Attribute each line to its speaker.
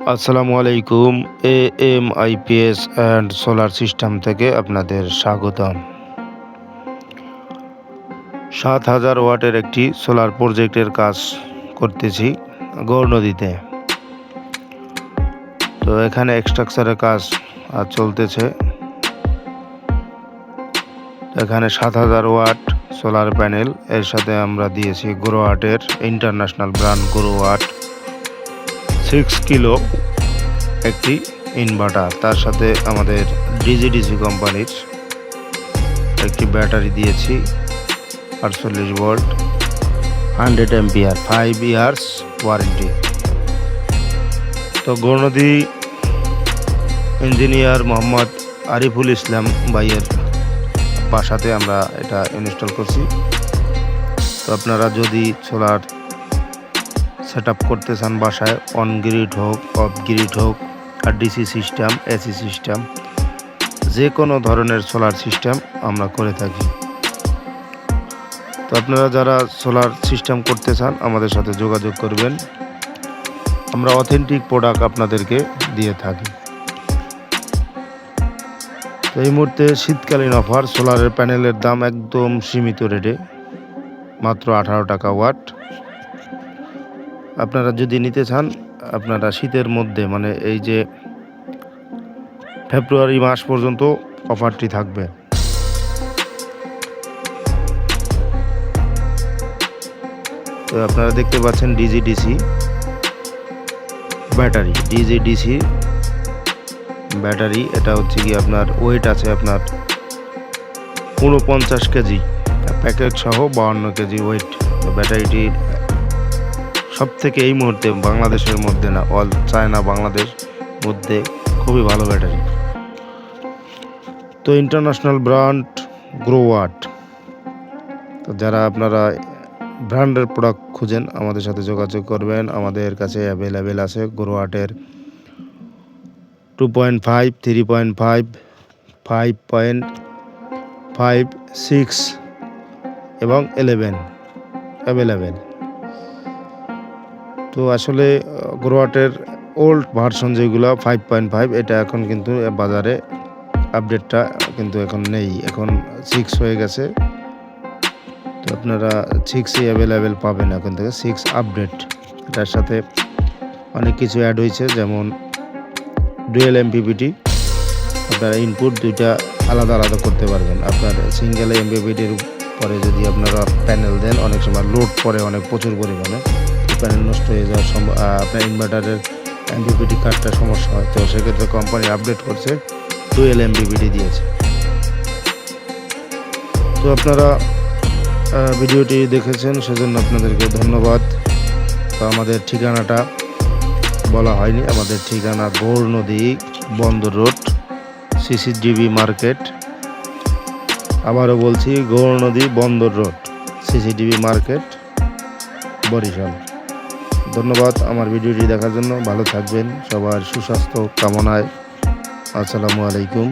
Speaker 1: আসসালামু আলাইকুম। AMIPS and solar system থেকে আপনাদের স্বাগতম। ৭,০০০ ওয়াটের একটি সোলার প্রজেক্টের কাজ করতেছি গৌর নদীতে। তো এখানে স্ট্রাকচারের কাজ চলতেছে। এখানে ৭,০০০ ওয়াট সোলার প্যানেল, এর সাথে আমরা দিয়েছি গ্রোয়াটের ইন্টারন্যাশনাল ব্র্যান্ড গ্রোয়াট 6 কিলো একটি ইনভার্টার, তার সাথে আমাদের ডিজিডিসি কোম্পানির একটি ব্যাটারি দিয়েছি 48 ভোল্ট 100 এম্পিয়ার 5 ইয়ার্স ওয়ারেন্টি। তো গৌরনদী ইঞ্জিনিয়ার মোহাম্মদ আরিফুল ইসলাম ভাইয়ের বাসাতে আমরা এটা ইনস্টল করছি। তো আপনারা যদি সোলার সেট আপ করতে চান বাসায়, অন গ্রিড হোক অফ গ্রিড হোক আর ডিসি সিস্টেম এসি সিস্টেম, যে কোনো ধরনের সোলার সিস্টেম আমরা করে থাকি। তো আপনারা যারা সোলার সিস্টেম করতে চান আমাদের সাথে যোগাযোগ করবেন, আমরা অথেন্টিক প্রোডাক্ট আপনাদেরকে দিয়ে থাকি। তো এই মুহূর্তে শীতকালীন অফার, সোলারের প্যানেলের দাম একদম সীমিত রেটে, মাত্র 18 টাকা ওয়াট। আপনারা যদি নিতে চান, আপনারা শীতের মধ্যে মানে এই যে ফেব্রুয়ারি মাস পর্যন্ত অফারটি থাকবে। তো আপনারা দেখতে পাচ্ছেন ডিজিডিসি ব্যাটারি, ডিজিডিসি ব্যাটারি। এটা হচ্ছে কি আপনার ওয়েট আছে আপনার 49 কেজি, প্যাকেট সহ 52 কেজি ওয়েট। ব্যাটারিটির সব থেকে এই মুহূর্তে বাংলাদেশের মধ্যে না, অল চায়না বাংলাদেশ মধ্যে খুবই ভালো ব্যাটারি। তো ইন্টারন্যাশনাল ব্র্যান্ড গ্রোয়াট। তো যারা আপনারা ব্র্যান্ডের প্রোডাক্ট খুঁজেন আমাদের সাথে যোগাযোগ করবেন। আমাদের কাছে অ্যাভেলেবেল আছে গ্রোয়াটের 2.5, 3.5, 5.5, 6 এবং 11 অ্যাভেলেবেল। তো আসলে গ্রোয়াটের ওল্ড ভার্সন যেগুলো 5.5, এটা এখন কিন্তু বাজারে আপডেটটা কিন্তু এখন নেই, এখন 6 হয়ে গেছে। তো আপনারা 6ই অ্যাভেলেবেল পাবেন এখন থেকে, 6 আপডেট। এটার সাথে অনেক কিছু অ্যাড হয়েছে, যেমন ডুয়েল এমপিপিটি, আপনারা ইনপুট দুইটা আলাদা আলাদা করতে পারবেন। আপনার সিঙ্গেল এমপিপিটির পরে যদি আপনারা প্যানেল দেন, অনেক সময় লোড পরে অনেক প্রচুর পরিমাণে, প্যানেল নষ্ট হয়ে যাওয়ার আপনার ইনভার্টারের এমপিপিটি কার্ডটা সমস্যা হয়। তো সেক্ষেত্রে কোম্পানি আপডেট করছে, ডুয়েল এমপিপিটি দিয়েছে। তো আপনারা ভিডিওটি দেখেছেন, সেজন্য আপনাদেরকে ধন্যবাদ। তো আমাদের ঠিকানাটা বলা হয়নি, আমাদের ঠিকানা গৌর নদী বন্দর রোড, সিসিডিবি মার্কেট। আবারও বলছি, গৌর নদী বন্দর রোড, সিসিডিবি মার্কেট, বরিশাল। ধন্যবাদ আমার ভিডিওটি দেখার জন্য। ভালো থাকবেন, সবার সুস্বাস্থ্য কামনায়। আসসালামু আলাইকুম।